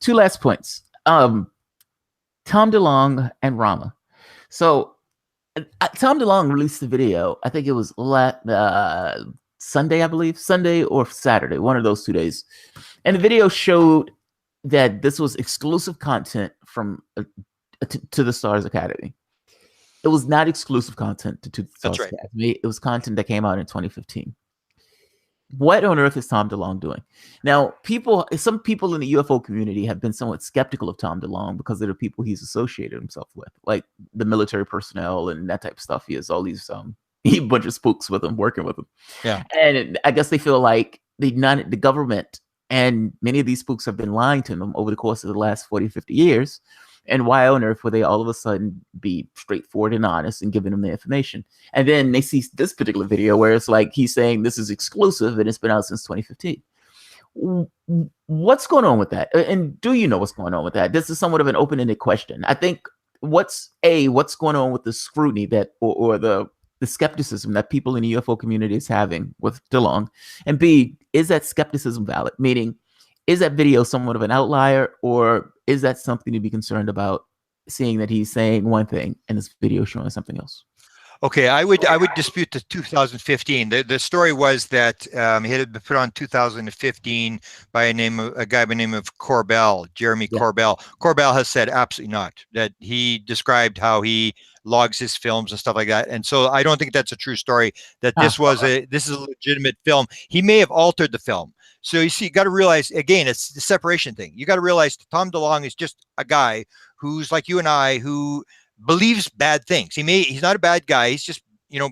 Two last points. Tom DeLonge and Rama. So Tom DeLonge released the video. I think it was Sunday, I believe, Sunday or Saturday, one of those 2 days. And the video showed that this was exclusive content from to the Stars Academy. It was not exclusive content to the Stars Academy. It was content that came out in 2015. What on earth is Tom DeLonge doing? Now, some people in the UFO community have been somewhat skeptical of Tom DeLonge because of the people he's associated himself with, like the military personnel and that type of stuff. He has all these a bunch of spooks with him, working with him. Yeah. And I guess they feel like the government and many of these spooks have been lying to them over the course of the last 40, 50 years. And why on earth would they all of a sudden be straightforward and honest and giving them the information? And then they see this particular video where it's like he's saying this is exclusive and it's been out since 2015. What's going on with that? And do you know what's going on with that? This is somewhat of an open-ended question. I think what's going on with the scrutiny that or the skepticism that people in the UFO community is having with DeLonge? And B, is that skepticism valid? Meaning, is that video somewhat of an outlier, or is that something to be concerned about, seeing that he's saying one thing and this video showing something else? Okay, I would dispute the 2015. The story was that it had been put on 2015 by a guy by the name of Corbell, Jeremy Corbell. Corbell has said absolutely not, that he described how he logs his films and stuff like that. And so I don't think that's a true story, that this is a legitimate film. He may have altered the film. So you see, you got to realize, again, it's the separation thing. You got to realize Tom DeLonge is just a guy who's like you and I, who believes bad things. He's not a bad guy. He's just,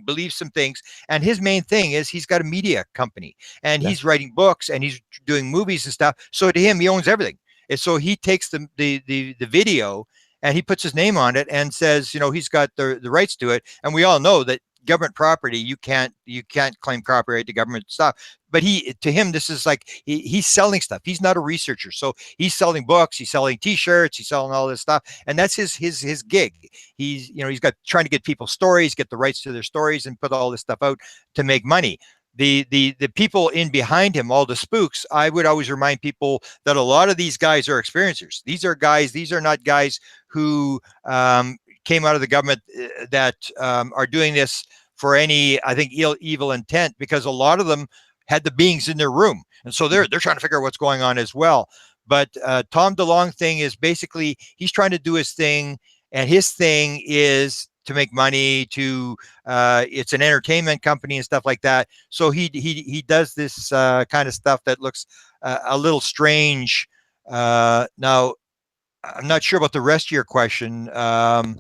believes some things. And his main thing is he's got a media company and he's writing books and he's doing movies and stuff. So to him, he owns everything. And so he takes the video and he puts his name on it and says, he's got the rights to it. And we all know that government property, you can't claim copyright to government stuff. But to him, this is like he's selling stuff. He's not a researcher, so he's selling books, he's selling T-shirts, he's selling all this stuff, and that's his gig. He's got trying to get people's stories, get the rights to their stories, and put all this stuff out to make money. The people in behind him, all the spooks, I would always remind people that a lot of these guys are experiencers. These are not guys who came out of the government that are doing this for any, I think, evil intent, because a lot of them had the beings in their room, and so they're trying to figure out what's going on as well. But Tom DeLonge thing is basically he's trying to do his thing, and his thing is to make money. It's an entertainment company and stuff like that. So he does this kind of stuff that looks a little strange. Now, I'm not sure about the rest of your question. I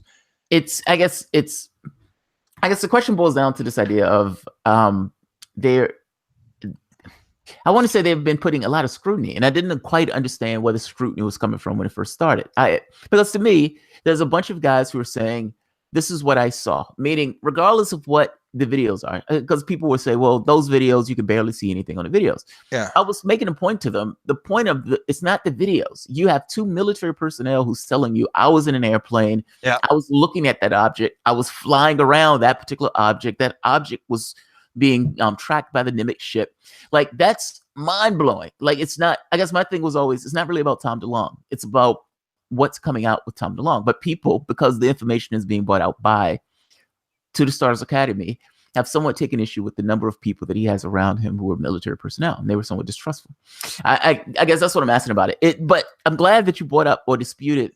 guess the question boils down to this idea of I want to say they've been putting a lot of scrutiny, and I didn't quite understand where the scrutiny was coming from when it first started. Because to me, there's a bunch of guys who are saying, this is what I saw, meaning regardless of what the videos are, because people would say, well, those videos, you can barely see anything on the videos. Yeah. I was making a point to them. The point of it's not the videos. You have two military personnel who's telling you, I was in an airplane. Yeah. I was looking at that object. I was flying around that particular object. That object was being tracked by the Nimitz ship. Like, that's mind blowing. Like, it's not, I guess my thing was always, it's not really about Tom DeLonge. It's about what's coming out with Tom DeLonge. But people, because the information is being brought out to the Stars Academy, have somewhat taken issue with the number of people that he has around him who are military personnel, and they were somewhat distrustful. I guess that's what I'm asking about it. But I'm glad that you brought up or disputed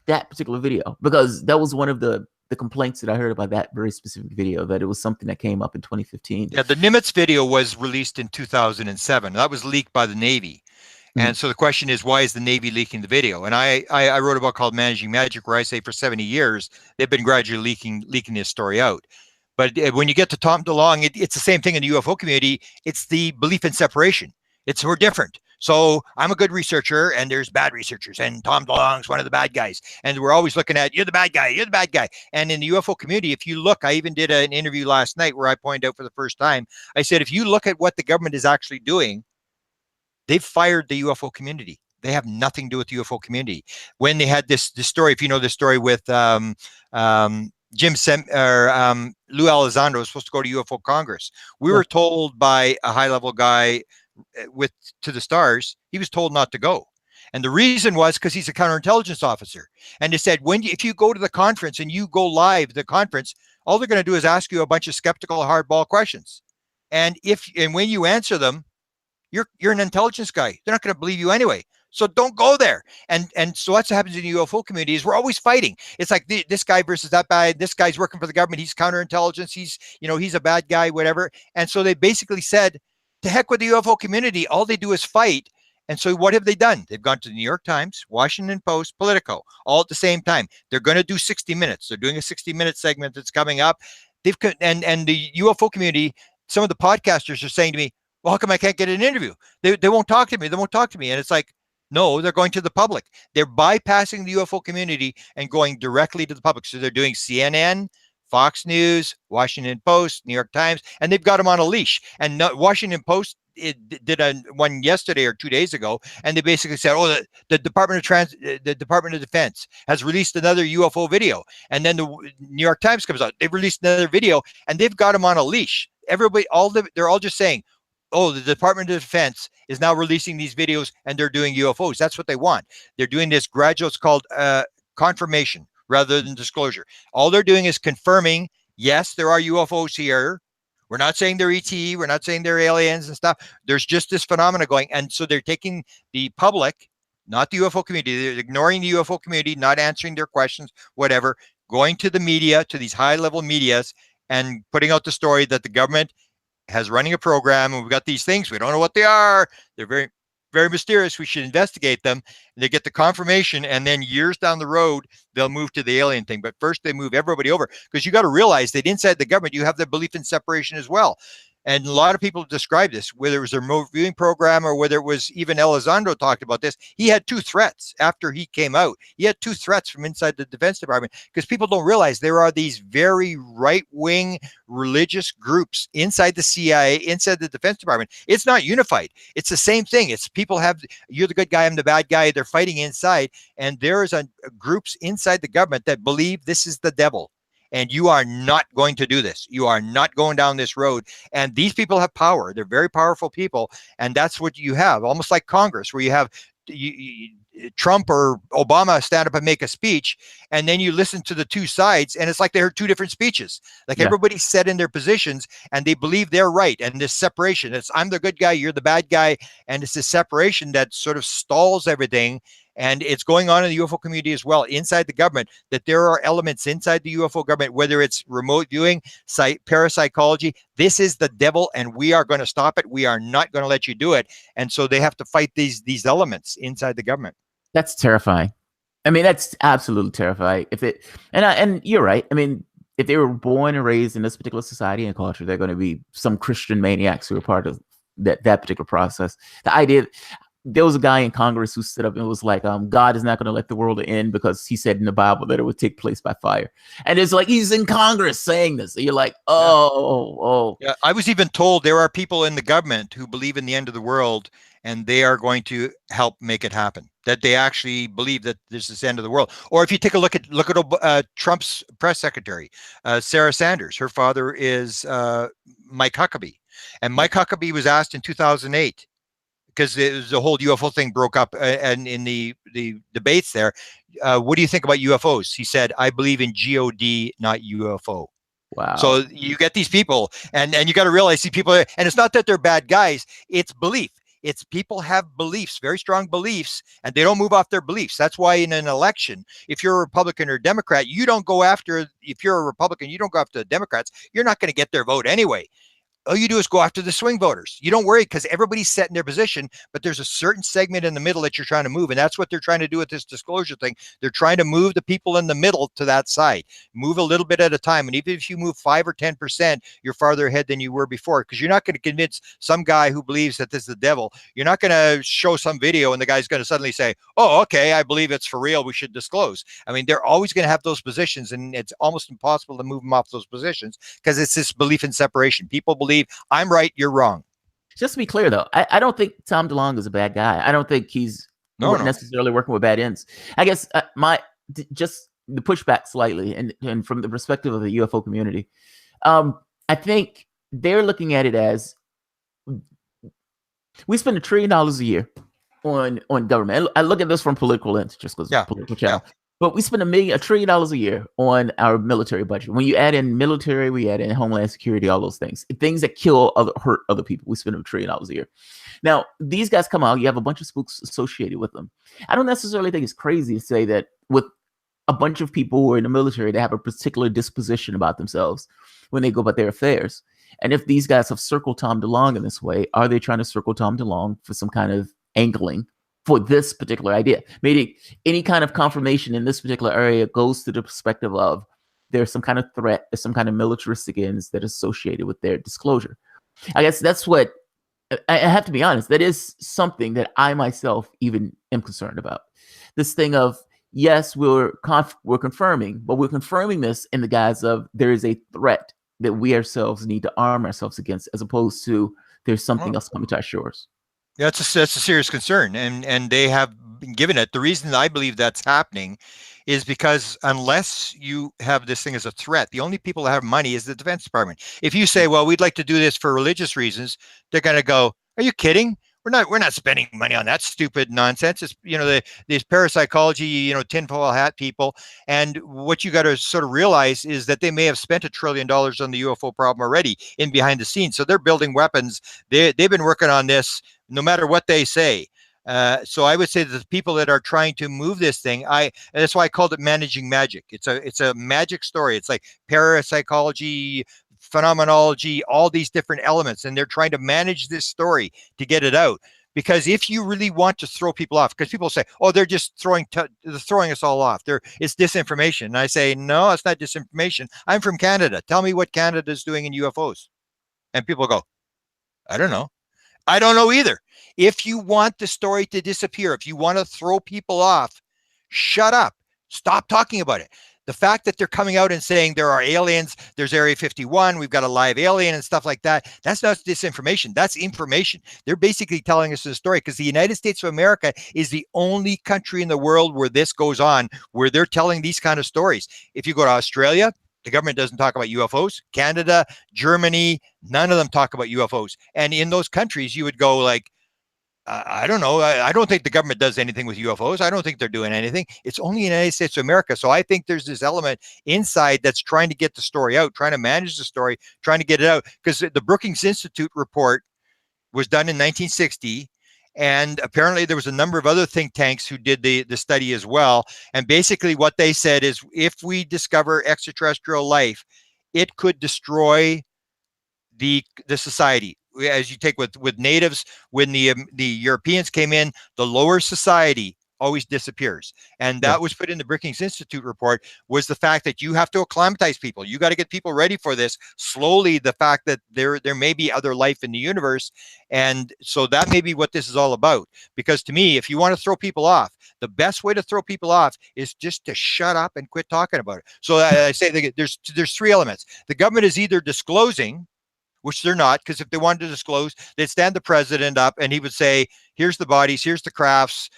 that particular video, because that was one of the complaints that I heard about that very specific video, that it was something that came up in 2015. Yeah, the Nimitz video was released in 2007. That was leaked by the Navy. And so the question is, why is the Navy leaking the video? And I wrote a book called Managing Magic, where I say for 70 years, they've been gradually leaking this story out. But when you get to Tom DeLonge, it's the same thing in the UFO community. It's the belief in separation. We're different. So I'm a good researcher, and there's bad researchers, and Tom DeLonge's one of the bad guys. And we're always looking at, you're the bad guy, you're the bad guy. And in the UFO community, if you look, I even did an interview last night where I pointed out for the first time, I said, if you look at what the government is actually doing, they've fired the UFO community. They have nothing to do with the UFO community. When they had this story, if you know the story with Lou Elizondo was supposed to go to UFO Congress. We were told by a high-level guy to the Stars, he was told not to go. And the reason was because he's a counterintelligence officer. And they said, if you go to the conference and you go live the conference, all they're going to do is ask you a bunch of skeptical hardball questions. And when you answer them, you're an intelligence guy. They're not going to believe you anyway. So don't go there. And so that's what happens in the UFO community is we're always fighting. It's like this guy versus that guy. This guy's working for the government. He's counterintelligence. He's a bad guy, whatever. And so they basically said, to heck with the UFO community. All they do is fight. And so what have they done? They've gone to the New York Times, Washington Post, Politico, all at the same time. They're going to do 60 Minutes. They're doing a 60-minute segment that's coming up. And the UFO community, some of the podcasters are saying to me, well, how come I can't get an interview? They won't talk to me. They won't talk to me. And it's like, no, they're going to the public. They're bypassing the UFO community and going directly to the public. So they're doing CNN, Fox News, Washington Post, New York Times, and they've got them on a leash. And Washington Post did one yesterday or 2 days ago, and they basically said, "Oh, the Department of Defense has released another UFO video." And then the New York Times comes out; they've released another video, and they've got them on a leash. Everybody, they're all just saying, "Oh, the Department of Defense is now releasing these videos, and they're doing UFOs." That's what they want. They're doing this gradual. It's called confirmation rather than disclosure. All they're doing is confirming, yes, there are UFOs here. We're not saying they're ET. We're not saying they're aliens and stuff. There's just this phenomena going. And so they're taking the public, not the UFO community. They're ignoring the UFO community, not answering their questions, whatever, going to the media, to these high-level medias, and putting out the story that the government has running a program, and we've got these things. We don't know what they are. They're very, very mysterious. We should investigate them. And they get the confirmation, and then years down the road, they'll move to the alien thing. But first, they move everybody over, because you got to realize that inside the government, you have the belief in separation as well. And a lot of people describe this, whether it was a remote viewing program or whether it was even Elizondo talked about this. He had 2 threats after he came out. He had 2 threats from inside the Defense Department, because people don't realize there are these very right-wing religious groups inside the CIA, inside the Defense Department. It's not unified. It's the same thing. It's people you're the good guy, I'm the bad guy. They're fighting inside. And there's groups inside the government that believe this is the devil. And you are not going to do this. You are not going down this road. And these people have power. They're very powerful people. And that's what you have, almost like Congress, where you have Trump or Obama stand up and make a speech, and then you listen to the 2 sides, and it's like they heard 2 different speeches. Like everybody's set in their positions, and they believe they're right. And this separation, I'm the good guy, you're the bad guy. And it's this separation that sort of stalls everything. And it's going on in the UFO community as well, inside the government, that there are elements inside the UFO government, whether it's remote viewing, parapsychology. This is the devil, and we are going to stop it. We are not going to let you do it. And so they have to fight these elements inside the government. That's terrifying. I mean, that's absolutely terrifying. And you're right. I mean, if they were born and raised in this particular society and culture, they're going to be some Christian maniacs who are part of that particular process. The idea. There was a guy in Congress who stood up and was like, God is not going to let the world end because he said in the Bible that it would take place by fire. And it's like, he's in Congress saying this. So you're like, oh. Yeah, I was even told there are people in the government who believe in the end of the world, and they are going to help make it happen. That they actually believe that this is the end of the world. Or if you take a look at Trump's press secretary, Sarah Sanders, her father is Mike Huckabee. And Mike Huckabee was asked in 2008, because the whole UFO thing broke up and in the debates there, what do you think about UFOs? He said, I believe in God, not UFO. Wow. So you get these people, and you got to realize these people, and it's not that they're bad guys, it's belief. It's people have beliefs, very strong beliefs, and they don't move off their beliefs. That's why in an election, if you're a Republican or Democrat, you don't go after, if you're a Republican, you don't go after the Democrats. You're not going to get their vote anyway. All you do is go after the swing voters. You don't worry, because everybody's set in their position, but there's a certain segment in the middle that you're trying to move. And that's what they're trying to do with this disclosure thing. They're trying to move the people in the middle to that side, move a little bit at a time. And even if you move 5 or 10%, you're farther ahead than you were before, because you're not going to convince some guy who believes that this is the devil. You're not going to show some video and the guy's going to suddenly say, oh, okay, I believe it's for real. We should disclose. I mean, they're always going to have those positions, and it's almost impossible to move them off those positions, because it's this belief in separation. People believe I'm right, you're wrong. Just to be clear, though, I don't think Tom DeLonge is a bad guy. I don't think he's necessarily working with bad ends. I guess just the pushback slightly, and from the perspective of the UFO community, I think they're looking at it as we spend $1 trillion a year on government. I look at this from political lens, just because political channel. Yeah. But we spend $1 trillion a year on our military budget. When you add in military, we add in homeland security, all those things that kill hurt other people. We spend $1 trillion a year. Now, these guys come out, you have a bunch of spooks associated with them. I don't necessarily think it's crazy to say that with a bunch of people who are in the military, they have a particular disposition about themselves when they go about their affairs. And if these guys have circled Tom DeLonge in this way, are they trying to circle Tom DeLonge for some kind of angling for this particular idea? Maybe any kind of confirmation in this particular area goes to the perspective of there's some kind of threat, there's some kind of militaristic ends that are associated with their disclosure. I guess that's what I have to be honest. That is something that I myself even am concerned about. This thing of, yes, we're confirming, but we're confirming this in the guise of there is a threat that we ourselves need to arm ourselves against, as opposed to there's something else coming to our shores. Yeah, that's a serious concern, and they have been given it. The reason I believe that's happening is because unless you have this thing as a threat, the only people that have money is the Defense Department. If you say, well, we'd like to do this for religious reasons, they're going to go, are you kidding? We're not spending money on that stupid nonsense. It's, these parapsychology, tinfoil hat people. And what you got to sort of realize is that they may have spent $1 trillion on the UFO problem already in behind the scenes. So they're building weapons. They've been working on this no matter what they say. So I would say that the people that are trying to move this thing, and that's why I called it managing magic. It's a magic story. It's like parapsychology, phenomenology, all these different elements, and they're trying to manage this story to get it out. Because if you really want to throw people off, because people say, oh, they're just throwing us all off. It's disinformation. And I say, no, it's not disinformation. I'm from Canada. Tell me what Canada is doing in UFOs. And people go, I don't know. I don't know either. If you want the story to disappear, if you want to throw people off, shut up. Stop talking about it. The fact that they're coming out and saying there are aliens, there's Area 51, we've got a live alien and stuff like that, that's not disinformation. That's information. They're basically telling us the story, because the United States of America is the only country in the world where this goes on, where they're telling these kind of stories. If you go to Australia, the government doesn't talk about UFOs. Canada, Germany, none of them talk about UFOs. And in those countries, you would go like, I don't know. I don't think the government does anything with UFOs. I don't think they're doing anything. It's only the United States of America. So I think there's this element inside that's trying to get the story out, trying to manage the story, trying to get it out. Because the Brookings Institute report was done in 1960. And apparently there was a number of other think tanks who did the study as well. And basically what they said is, if we discover extraterrestrial life, it could destroy the society. As you take with natives, when the Europeans came in, the lower society always disappears. And that was put in the Brookings Institute report, was the fact that you have to acclimatize people. You got to get people ready for this slowly, the fact that there may be other life in the universe. And so that may be what this is all about. Because to me, if you want to throw people off, the best way to throw people off is just to shut up and quit talking about it. So I say there's three elements. The government is either disclosing, which they're not, because if they wanted to disclose, they'd stand the president up and he would say, here's the bodies, here's the crafts,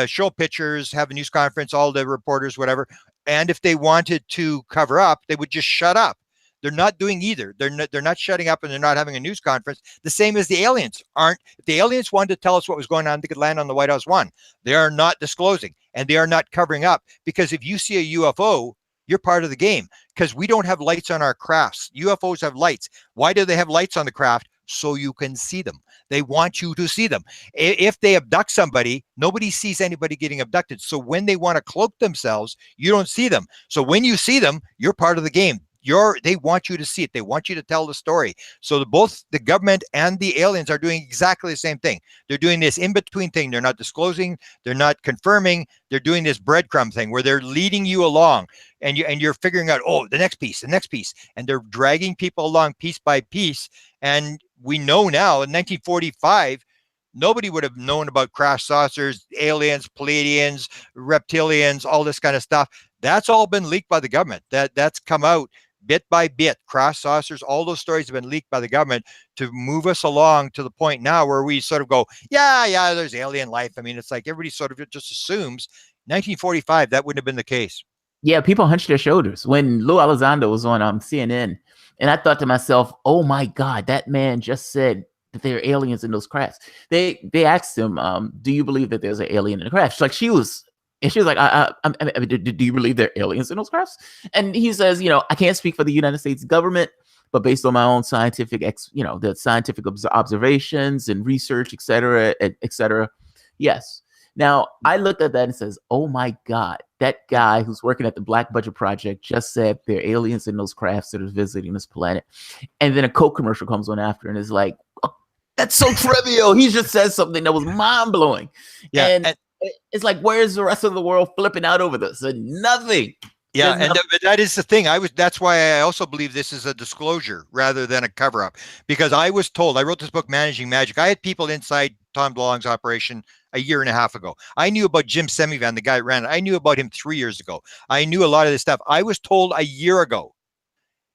show pictures, have a news conference, all the reporters, whatever. And if they wanted to cover up, they would just shut up. They're not doing either. They're not shutting up, and they're not having a news conference. The same as the aliens aren't. If the aliens wanted to tell us what was going on, they could land on the White House one. They are not disclosing, and they are not covering up, because if you see a UFO, you're part of the game, because we don't have lights on our crafts. UFOs have lights. Why do they have lights on the craft? So you can see them. They want you to see them. If they abduct somebody, nobody sees anybody getting abducted. So when they want to cloak themselves, you don't see them. So when you see them, you're part of the game. They want you to see it. They want you to tell the story. So both the government and the aliens are doing exactly the same thing. They're doing this in-between thing. They're not disclosing. They're not confirming. They're doing this breadcrumb thing where they're leading you along, and you're figuring out, oh, the next piece. And they're dragging people along piece by piece. And we know now, in 1945, nobody would have known about crash saucers, aliens, Pleiadians, reptilians, all this kind of stuff. That's all been leaked by the government. That's come out bit by bit. Crash saucers, all those stories have been leaked by the government to move us along to the point now where we sort of go, yeah, there's alien life. I mean, it's like everybody sort of just assumes. 1945, that wouldn't have been the case. Yeah, people hunched their shoulders when Lou Elizondo was on CNN. And I thought to myself, oh my God, that man just said that there are aliens in those crafts. They asked him, do you believe that there's an alien in the craft? She was like, do you believe there are aliens in those crafts? And he says, I can't speak for the United States government, but based on my own scientific, the scientific observations and research, et cetera, yes. Now, I looked at that and says, oh my God, that guy who's working at the Black Budget Project just said there are aliens in those crafts that are visiting this planet. And then a Coke commercial comes on after and is like, oh, that's so trivial. He just said something that was mind-blowing. Yeah, and it's like, where's the rest of the world flipping out over this? And nothing. Yeah, and that is the thing. That's why I also believe this is a disclosure rather than a cover-up. Because I was told, I wrote this book, Managing Magic. I had people inside Tom DeLonge's operation a year and a half ago. I knew about Jim Semivan, the guy that ran it. I knew about him 3 years ago. I knew a lot of this stuff. I was told a year ago,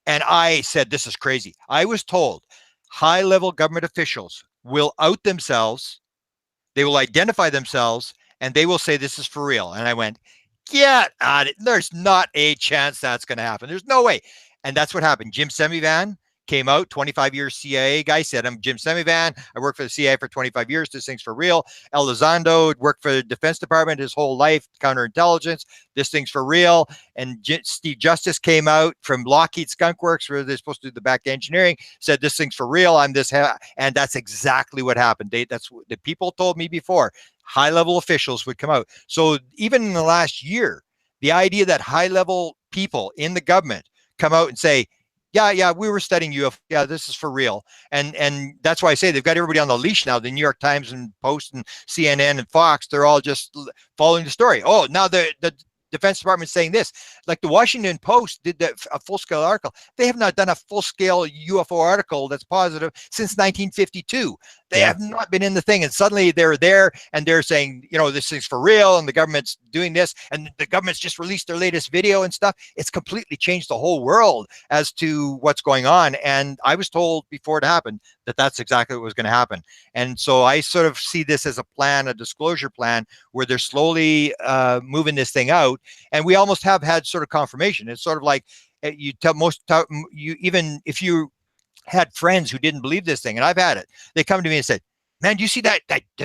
and I said, this is crazy. I was told high-level government officials will out themselves, they will identify themselves, and they will say this is for real. And I went, get on it. There's not a chance that's going to happen. There's no way. And that's what happened. Jim Semivan came out, 25 years CIA guy, said, I'm Jim Semivan. I worked for the CIA for 25 years. This thing's for real. Elizondo worked for the Defense Department his whole life, counterintelligence. This thing's for real. And Steve Justice came out from Lockheed Skunk Works, where they're supposed to do the back engineering, said this thing's for real. I'm this, and that's exactly what happened. That's what the people told me before. High-level officials would come out. So even in the last year, the idea that high-level people in the government come out and say, yeah, we were studying UFO. Yeah, this is for real. And that's why I say they've got everybody on the leash now. The New York Times and Post and CNN and Fox, they're all just following the story. Oh, now the Defense Department saying this. Like the Washington Post did a full-scale article. They have not done a full-scale UFO article that's positive since 1952. They have not been in the thing, and suddenly they're there and they're saying, this thing's for real, and the government's doing this, and the government's just released their latest video and stuff. It's completely changed the whole world as to what's going on. And I was told before it happened that that's exactly what was going to happen. And so I sort of see this as a plan, a disclosure plan, where they're slowly moving this thing out. And we almost have had sort of confirmation. It's sort of like even if you had friends who didn't believe this thing, and I've had it, they come to me and said, man, do you see that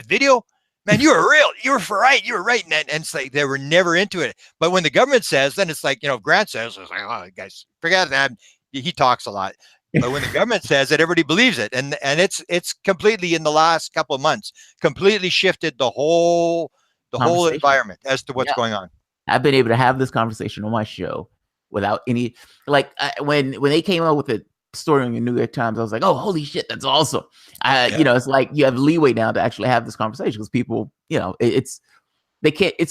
video? Man, you were real. You were right. You were right. And it's like they were never into it. But when the government says, then it's like, Grant says, it's like, oh, guys, forget that. He talks a lot. But when the government says it, everybody believes it. And it's completely, in the last couple of months, completely shifted the whole environment as to what's going on. I've been able to have this conversation on my show without any, when they came out with it, story in the New York Times, I was like, oh, holy shit, that's awesome. It's like you have leeway now to actually have this conversation because people, it's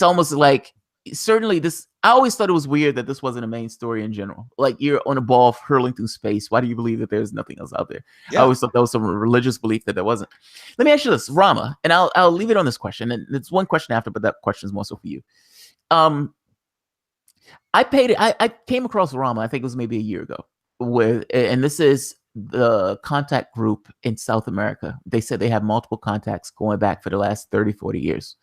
almost like, certainly this, I always thought it was weird that this wasn't a main story in general. Like, you're on a ball hurling through space. Why do you believe that there's nothing else out there? I always thought that was some religious belief that there wasn't. Let me ask you this, Rama, and I'll leave it on this question. And it's one question after, but that question is more so for you. I came across Rama, I think it was maybe a year ago, and this is the contact group in South America. They said they have multiple contacts going back for the last 30, 40 years.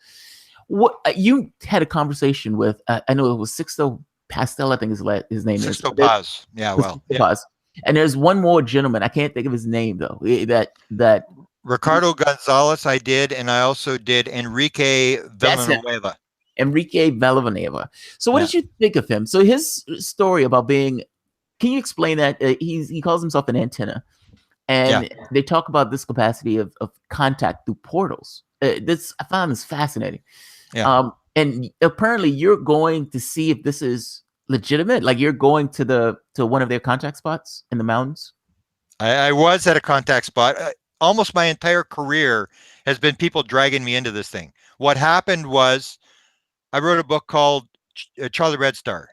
What you had a conversation with, I know it was Sixto Pastel, I think his name is. Sixto Paz. Yeah, well. Yeah. Paz. And there's one more gentleman, I can't think of his name though, that Ricardo Gonzalez I did, and I also did Enrique Villanueva. Enrique Villanueva. So what did you think of him? So his story about being, can you explain that? He calls himself an antenna, and they talk about this capacity of contact through portals. I found this fascinating. Yeah. And apparently you're going to see if this is legitimate. Like, you're going to one of their contact spots in the mountains. I was at a contact spot. Almost my entire career has been people dragging me into this thing. What happened was I wrote a book called Charlie Red Star,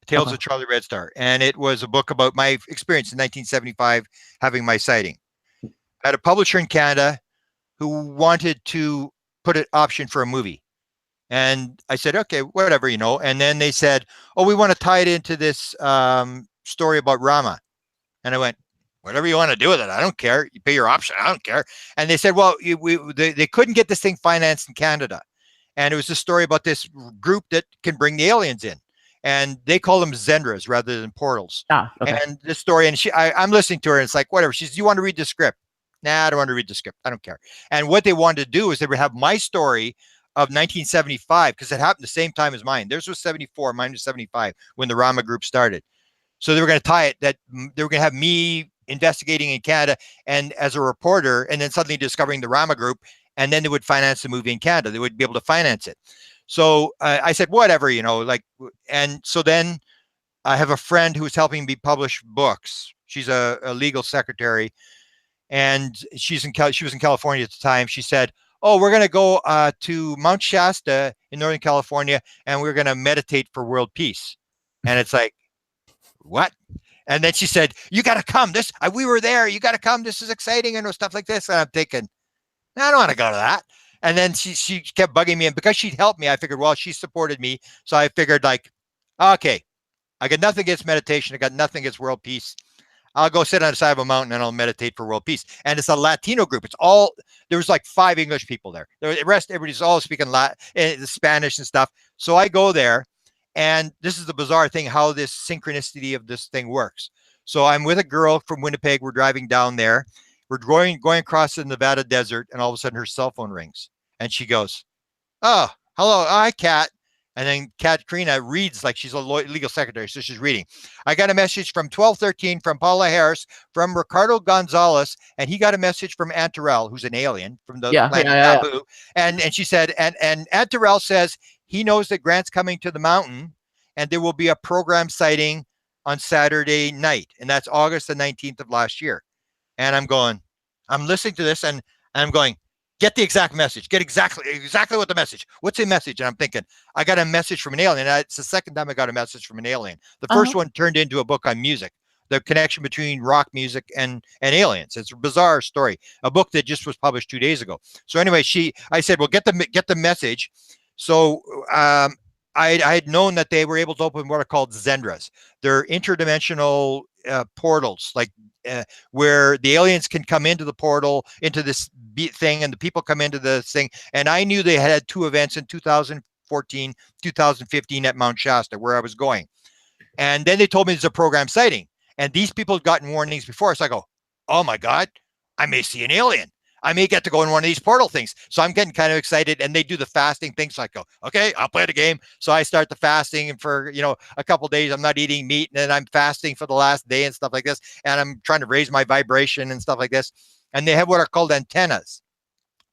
Tales of Charlie Red Star. And it was a book about my experience in 1975, having my sighting. I had a publisher in Canada who wanted to put an option for a movie. And I said, okay, whatever, And then they said, oh, we want to tie it into this story about Rama. And I went, whatever you want to do with it. I don't care. You pay your option. I don't care. And they said, well, they couldn't get this thing financed in Canada. And it was a story about this group that can bring the aliens in. And they call them Zendras rather than portals. And this story, and I'm listening to her, and it's like, whatever. She says, do you want to read the script? Nah, I don't want to read the script. I don't care. And what they wanted to do is they would have my story of 1975, because it happened the same time as mine. Theirs was 74, mine was 75 when the Rama group started. So they were going to tie it that they were going to have me investigating in Canada and as a reporter, and then suddenly discovering the Rama group, and then they would finance the movie in Canada. They would be able to finance it. So I said, whatever, like, and so then I have a friend who was helping me publish books. She's a legal secretary, and she was in California at the time. She said, oh, we're going to go to Mount Shasta in Northern California, and we're going to meditate for world peace. And it's like, what? And then she said, you got to come. We were there. You got to come. This is exciting and stuff like this. And I'm thinking, I don't want to go to that. And then she kept bugging me. And because she'd helped me, I figured, well, she supported me. So I figured, like, okay, I got nothing against meditation. I got nothing against world peace. I'll go sit on the side of a mountain and I'll meditate for world peace. And it's a Latino group. There was like 5 English people there. The rest, everybody's all speaking Latin, Spanish and stuff. So I go there. And this is the bizarre thing, how this synchronicity of this thing works. So I'm with a girl from Winnipeg. We're driving down there. We're going across the Nevada desert, and all of a sudden her cell phone rings. And she goes, oh, hello. Hi, Kat. And then Katrina reads like she's a legal secretary. So she's reading. I got a message from 1213 from Paula Harris, from Ricardo Gonzalez, and he got a message from Aunt Terrell, who's an alien from the planet Naboo. And she said, and Aunt Terrell says, he knows that Grant's coming to the mountain, and there will be a program sighting on Saturday night. And that's August the 19th of last year. And I'm listening to this and I'm going, get the exact message. Get exactly what the message. What's the message? And I'm thinking, I got a message from an alien. It's the second time I got a message from an alien. The first one turned into a book on music, the connection between rock music and aliens. It's a bizarre story, a book that just was published 2 days ago. So anyway, I said, well, get the message. So I had known that they were able to open what are called Zendras. They're interdimensional portals, like where the aliens can come into the portal, into this thing, and the people come into this thing. And I knew they had 2 events in 2014, 2015 at Mount Shasta, where I was going. And then they told me there's a program sighting. And these people had gotten warnings before. So I go, oh my God, I may see an alien. I may get to go in one of these portal things. So I'm getting kind of excited, and they do the fasting thing. So I go, okay, I'll play the game. So I start the fasting, and for, a couple of days, I'm not eating meat, and then I'm fasting for the last day and stuff like this. And I'm trying to raise my vibration and stuff like this. And they have what are called antennas.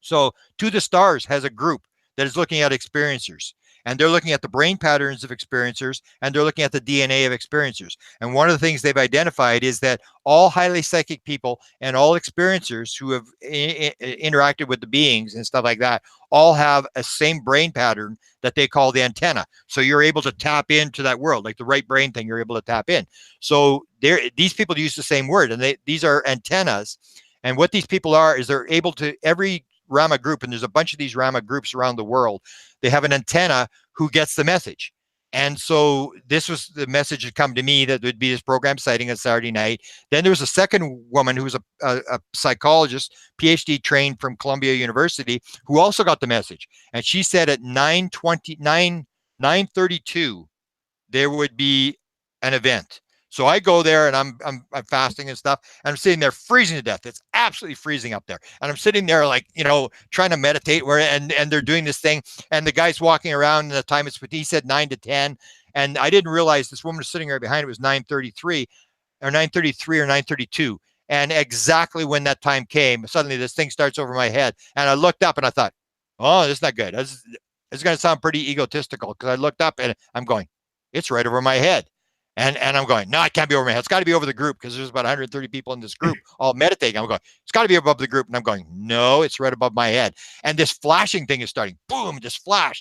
So To the Stars has a group that is looking at experiencers. And they're looking at the brain patterns of experiencers, and they're looking at the DNA of experiencers. And one of the things they've identified is that all highly psychic people and all experiencers who have interacted with the beings and stuff like that all have a same brain pattern that they call the antenna. So you're able to tap into that world, like the right brain thing, you're able to tap in. So these people use the same word, and these are antennas. And what these people are is they're able to, every Rama group, and there's a bunch of these Rama groups around the world, they have an antenna who gets the message. And so this was the message that come to me, that would be this program sighting on Saturday night. Then there was a second woman who was a psychologist, PhD trained from Columbia University, who also got the message. And she said at 9:32, there would be an event. So I go there, and I'm fasting and stuff, and I'm sitting there freezing to death. It's absolutely freezing up there. And I'm sitting there like, trying to meditate, and they're doing this thing, and the guy's walking around, and the time he said 9 to 10. And I didn't realize this woman was sitting right behind it was 9:33 or 9:33 or 9:32. And exactly when that time came, suddenly this thing starts over my head. And I looked up and I thought, oh, this is not good. This is going to sound pretty egotistical, because I looked up and I'm going, it's right over my head. And I'm going, no, it can't be over my head. It's got to be over the group, because there's about 130 people in this group all meditating. I'm going, it's got to be above the group. And I'm going, no, it's right above my head. And this flashing thing is starting. Boom, just flash.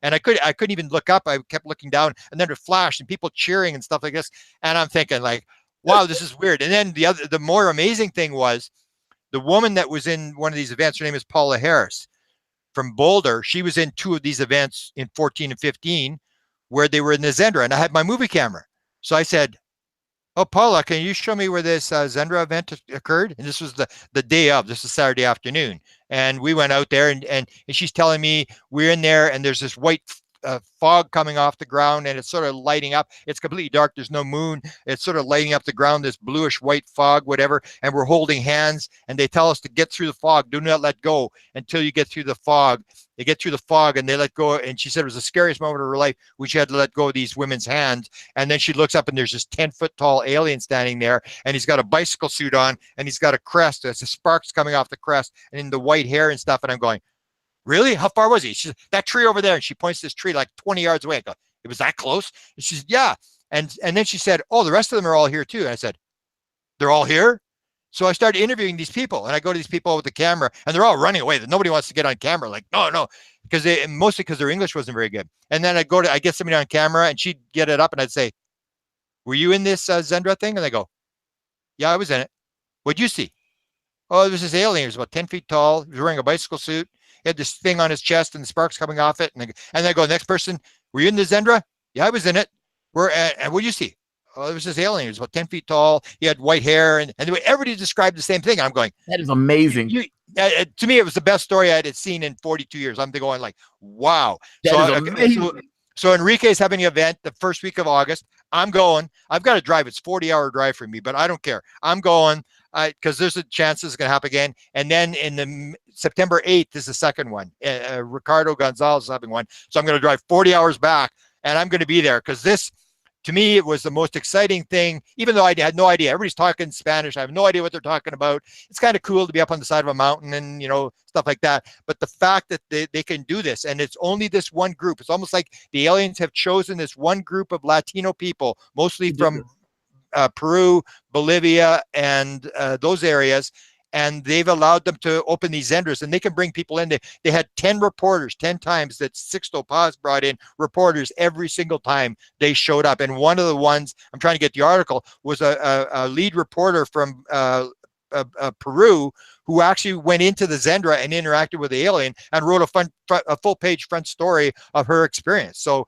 And I couldn't even look up. I kept looking down, and then it flashed, and people cheering and stuff like this. And I'm thinking like, wow, this is weird. And then the more amazing thing was the woman that was in one of these events. Her name is Paula Harris from Boulder. She was in 2 of these events in 14 and 15, where they were in the Zendra, and I had my movie camera. So I said, oh, Paula, can you show me where this Zendra event occurred? And this was the day of, this is Saturday afternoon. And we went out there, and she's telling me we're in there, and there's this white fog coming off the ground, and it's sort of lighting up. It's completely dark. There's no moon. It's sort of lighting up the ground, this bluish white fog, whatever. And we're holding hands, and they tell us to get through the fog. Do not let go until you get through the fog. They get through the fog and they let go. And she said it was the scariest moment of her life when she had to let go of these women's hands. And then she looks up and there's this 10-foot tall alien standing there, and he's got a bicycle suit on, and he's got a crest. There's the sparks coming off the crest and in the white hair and stuff. And I'm going, really? How far was he? She said, that tree over there. And she points to this tree like 20 yards away. I go, it was that close? And she said, yeah. And then she said, oh, the rest of them are all here too. And I said, they're all here? So I started interviewing these people, and I go to these people with the camera, and they're all running away. Nobody wants to get on camera. Like, no, because mostly because their English wasn't very good. And then I get somebody on camera, and she'd get it up, and I'd say, were you in this Zendra thing? And they go, yeah, I was in it. What'd you see? Oh, there was this alien. He was about 10 feet tall. He was wearing a bicycle suit. He had this thing on his chest and the sparks coming off it. And I go, next person, were you in the Zendra? Yeah, I was in it. And what do you see? Oh, there was this alien. He was about 10 feet tall. He had white hair. And everybody described the same thing. I'm going, that is amazing. To me, it was the best story I had seen in 42 years. I'm going like, wow. That is amazing. So Enrique's having an event the first week of August. I'm going. I've got to drive. It's 40-hour drive for me, but I don't care. I'm going because there's a chance this is going to happen again. And then in the September 8th is the second one. Ricardo Gonzalez is having one. So I'm going to drive 40 hours back, and I'm going to be there because this, to me, it was the most exciting thing, even though I had no idea. Everybody's talking Spanish. I have no idea what they're talking about. It's kind of cool to be up on the side of a mountain and, stuff like that. But the fact that they can do this, and it's only this one group, it's almost like the aliens have chosen this one group of Latino people, mostly from Peru, Bolivia, and those areas. And they've allowed them to open these Zendras, and they can bring people in. They had 10 reporters, 10 times that Sixto Paz brought in reporters every single time they showed up. And one of the ones, I'm trying to get the article, was a lead reporter from Peru who actually went into the Zendra and interacted with the alien and wrote a full-page front story of her experience. So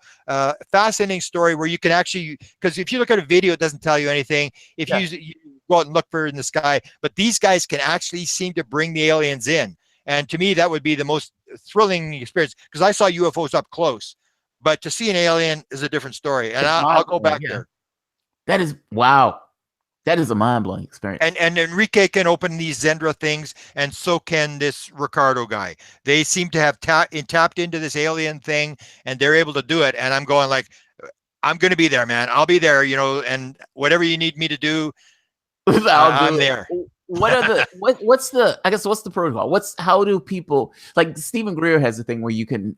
fascinating story where you can actually, because if you look at a video, it doesn't tell you anything. If you go out and look for it in the sky, but these guys can actually seem to bring the aliens in. And to me, that would be the most thrilling experience, because I saw UFOs up close, but to see an alien is a different story. And I'll go back there. That is, wow. That is a mind-blowing experience. And Enrique can open these Zendra things, and so can this Ricardo guy. They seem to have tapped into this alien thing, and they're able to do it. And I'm going like, I'm going to be there, man. I'll be there, and whatever you need me to do, I'm there. What's the protocol? How do people, like Stephen Greer has a thing where you can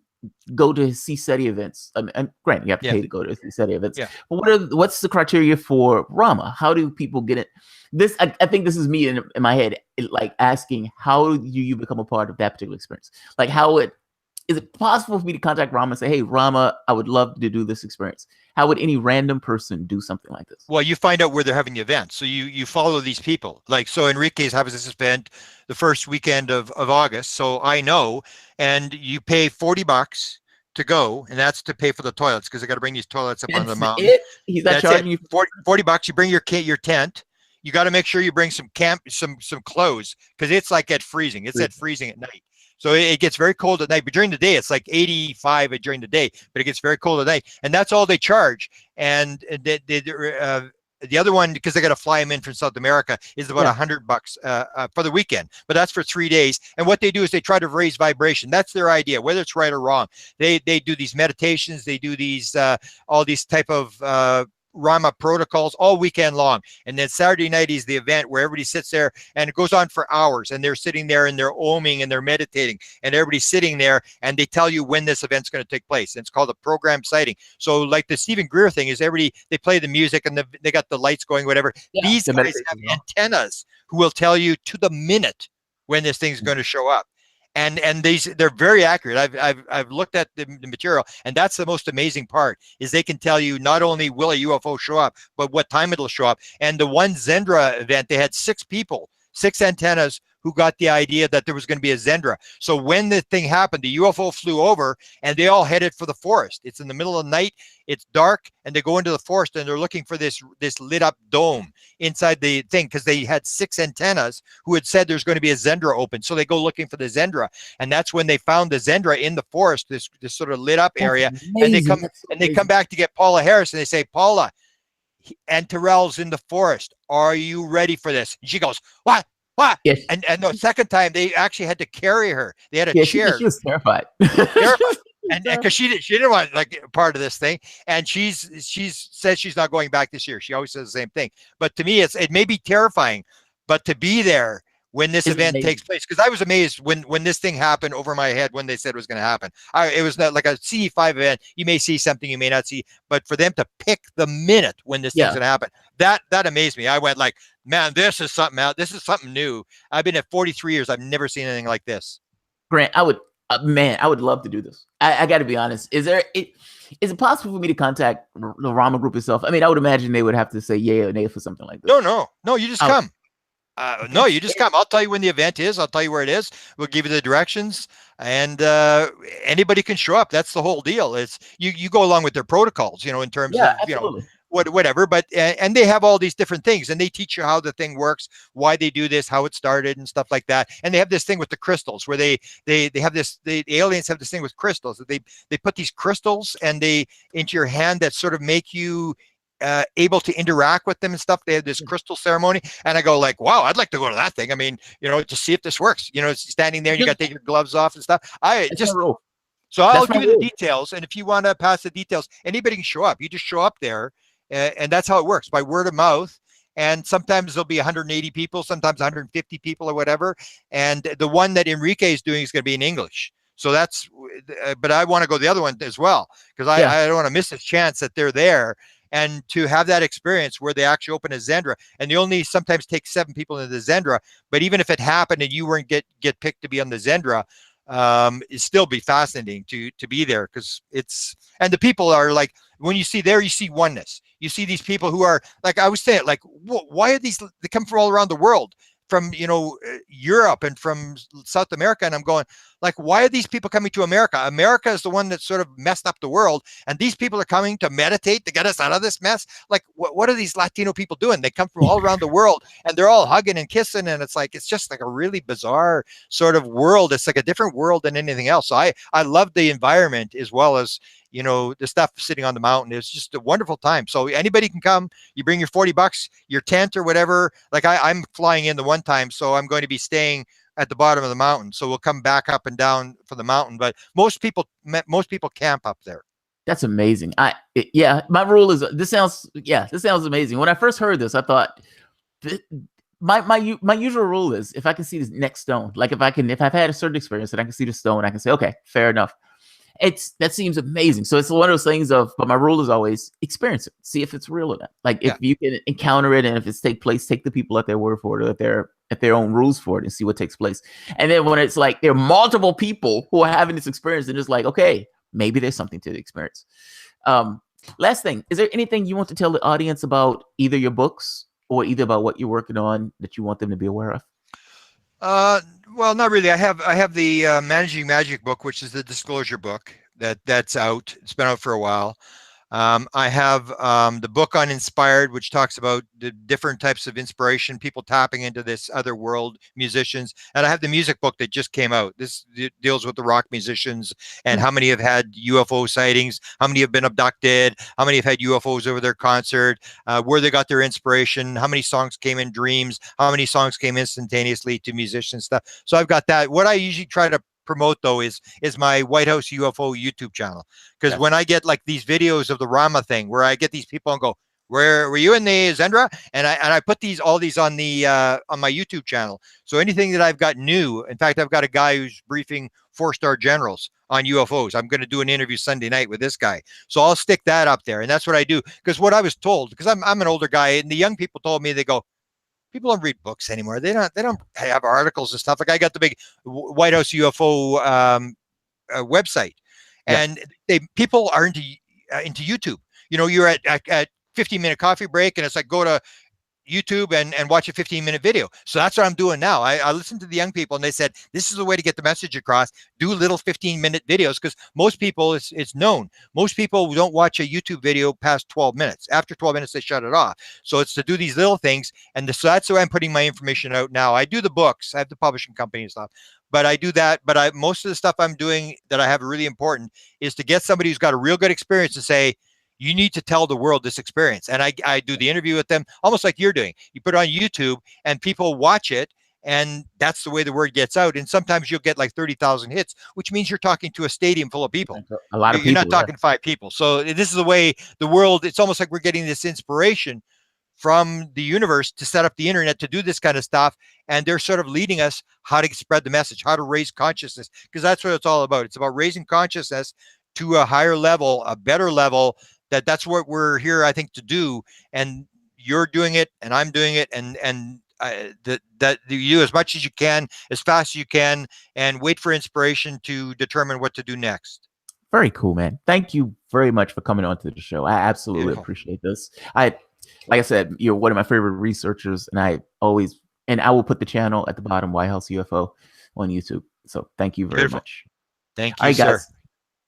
go to see SETI events. And granted, you have to pay to go to see SETI events. Yeah. But what's the criteria for Rama? How do people get it? This, I think this is me in my head, like asking, how do you become a part of that particular experience? Like, is it possible for me to contact Rama and say, hey, Rama, I would love to do this experience? How would any random person do something like this? Well, you find out where they're having the event. So you follow these people. Like, so Enrique's having this event the first weekend of August. So I know, and you pay $40 to go, and that's to pay for the toilets, because they got to bring these toilets up on the mountain. He's not charging you $40. You bring your tent. You got to make sure you bring some clothes, because it's like at freezing. It's at freezing at night. So it gets very cold at night, but during the day, it's like 85 during the day, but it gets very cold at night. And that's all they charge. And the other one, because they got to fly them in from South America, is about $100 for the weekend, but that's for 3 days. And what they do is they try to raise vibration. That's their idea, whether it's right or wrong. They do these meditations. They do these, all these type of, Rama protocols all weekend long. And then Saturday night is the event where everybody sits there, and it goes on for hours, and they're sitting there and they're oming and they're meditating, and everybody's sitting there, and they tell you when this event's going to take place. And it's called a program sighting. So like the Stephen Greer thing is, they play the music and they got the lights going, whatever. These guys have antennas who will tell you to the minute when this thing's going to show up. And they're very accurate. I've looked at the material, and that's the most amazing part, is they can tell you not only will a UFO show up, but what time it'll show up. And the one Zendra event, they had 6 people, 6 antennas who got the idea that there was going to be a Zendra. So when the thing happened, the UFO flew over and they all headed for the forest. It's in the middle of the night, it's dark, and they go into the forest and they're looking for this lit up dome inside the thing, because they had 6 antennas who had said there's going to be a Zendra open. So they go looking for the Zendra, and that's when they found the Zendra in the forest, this sort of lit up area. And they come back to get Paula Harris, and they say, Paula, and Terrell's in the forest. Are you ready for this? And she goes, what? What? Yes. And the second time they actually had to carry her. They had a chair. She was terrified. Terrified. And because she didn't want like part of this thing, and she's says she's not going back this year. She always says the same thing. But to me, it may be terrifying, but to be there when this event takes place, because I was amazed when this thing happened over my head when they said it was going to happen. It was not like a CE5 event. You may see something, you may not see, but for them to pick the minute when this thing's going to happen, that amazed me. I went like, man, this is something out. This is something new. I've been at 43 years. I've never seen anything like this. Grant, I would love to do this. I got to be honest. Is it possible for me to contact the Rama group itself? I mean, I would imagine they would have to say yay or nay for something like this. No, you just come. No, you just come. I'll tell you when the event is. I'll tell you where it is. We'll give you the directions, and anybody can show up. That's the whole deal. It's you go along with their protocols, in terms of, absolutely. Whatever. But and they have all these different things, and they teach you how the thing works, why they do this, how it started, and stuff like that. And they have this thing with the crystals, where they have this. The aliens have this thing with crystals. They put these crystals into your hand that sort of make you able to interact with them and stuff. They have this crystal ceremony, and I go like, wow, I'd like to go to that thing. I mean, to see if this works. It's standing there and you got to take your gloves off and stuff. So I'll give you the details, and if you want to pass the details, anybody can show up. You just show up there, and that's how it works, by word of mouth. And sometimes there'll be 180 people, sometimes 150 people or whatever. And the one that Enrique is doing is going to be in English. So that's, but I want to go the other one as well, because I don't want to miss this chance that they're there. And to have that experience where they actually open a Zendra, and they only sometimes take 7 people into the Zendra, but even if it happened and you weren't get picked to be on the Zendra, it'd still be fascinating to be there, because and the people are like, when you see there, you see oneness. You see these people who are like, I was saying, like, why are these? They come from all around the world, from Europe and from South America, and I'm going like, why are these people coming to America? America is the one that sort of messed up the world, and these people are coming to meditate to get us out of this mess. Like, what are these Latino people doing? They come from all around the world, and they're all hugging and kissing, and it's just like a really bizarre sort of world. It's like a different world than anything else. So I love the environment, as well as the stuff sitting on the mountain. It's just a wonderful time. So anybody can come. You bring your $40, your tent or whatever. Like I'm flying in the one time, so I'm going to be staying at the bottom of the mountain. So we'll come back up and down for the mountain. But most people camp up there. That's amazing. My rule is this sounds amazing. When I first heard this, I thought my usual rule is, if I can see this next stone, like if I've had a certain experience and I can see the stone, I can say, okay, fair enough. That seems amazing. So it's one of those things but my rule is always experience it, see if it's real or not. Like if you can encounter it, and if it's take place, take the people at their word for it, or at their own rules for it, and see what takes place. And then when it's like there are multiple people who are having this experience, and it's like, okay, maybe there's something to the experience. Last thing, is there anything you want to tell the audience about either your books or either about what you're working on that you want them to be aware of? Well, not really. I have the Managing Magic book, which is the disclosure book that's out. It's been out for a while. I have the book on Inspired, which talks about the different types of inspiration, people tapping into this other world, musicians. And I have the music book that just came out. This deals with the rock musicians and how many have had UFO sightings, how many have been abducted, how many have had UFOs over their concert, where they got their inspiration, how many songs came in dreams, how many songs came instantaneously to musicians stuff. So I've got that. What I usually try to promote though is my White House UFO YouTube channel, because when I get like these videos of the Rama thing, where I get these people and go, where were you in the Zendra, and I put all these on the on my YouTube channel. So anything that I've got new, in fact, I've got a guy who's briefing 4-star generals on UFOs. I'm going to do an interview Sunday night with this guy, so I'll stick that up there. And that's what I do, because what I was told, because I'm an older guy, and the young people told me, they go, people don't read books anymore. They don't have articles and stuff. Like I got the big White House UFO website, and people are into YouTube. You're at 15-minute coffee break, and it's like, go to YouTube and watch a 15-minute video. So that's what I'm doing now. I listened to the young people and they said, this is the way to get the message across. Do little 15-minute videos, because most people, it's known. Most people don't watch a YouTube video past 12 minutes. After 12 minutes, they shut it off. So it's to do these little things. And so that's the way I'm putting my information out now. I do the books. I have the publishing company and stuff. But I do that. But most of the stuff I'm doing that I have really important is to get somebody who's got a real good experience to say, you need to tell the world this experience. And I do the interview with them almost like you're doing. You put it on YouTube and people watch it, and that's the way the word gets out. And sometimes you'll get like 30,000 hits, which means you're talking to a stadium full of people. A lot of people. You're not talking to 5 people. So this is the way the world, it's almost like we're getting this inspiration from the universe to set up the internet to do this kind of stuff. And they're sort of leading us how to spread the message, how to raise consciousness, because that's what it's all about. It's about raising consciousness to a higher level, a better level. That's what we're here, I think, to do. And you're doing it, and I'm doing it, and that you do as much as you can, as fast as you can, and wait for inspiration to determine what to do next. Very cool, man. Thank you very much for coming on to the show. I absolutely appreciate this. Like I said, you're one of my favorite researchers, and I will put the channel at the bottom, White House UFO, on YouTube. So thank you very much. Thank you, sir. Guys,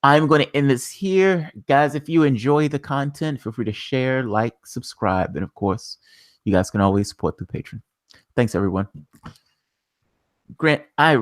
I'm going to end this here. Guys, if you enjoy the content, feel free to share, like, subscribe. And of course, you guys can always support through Patreon. Thanks, everyone. Grant, I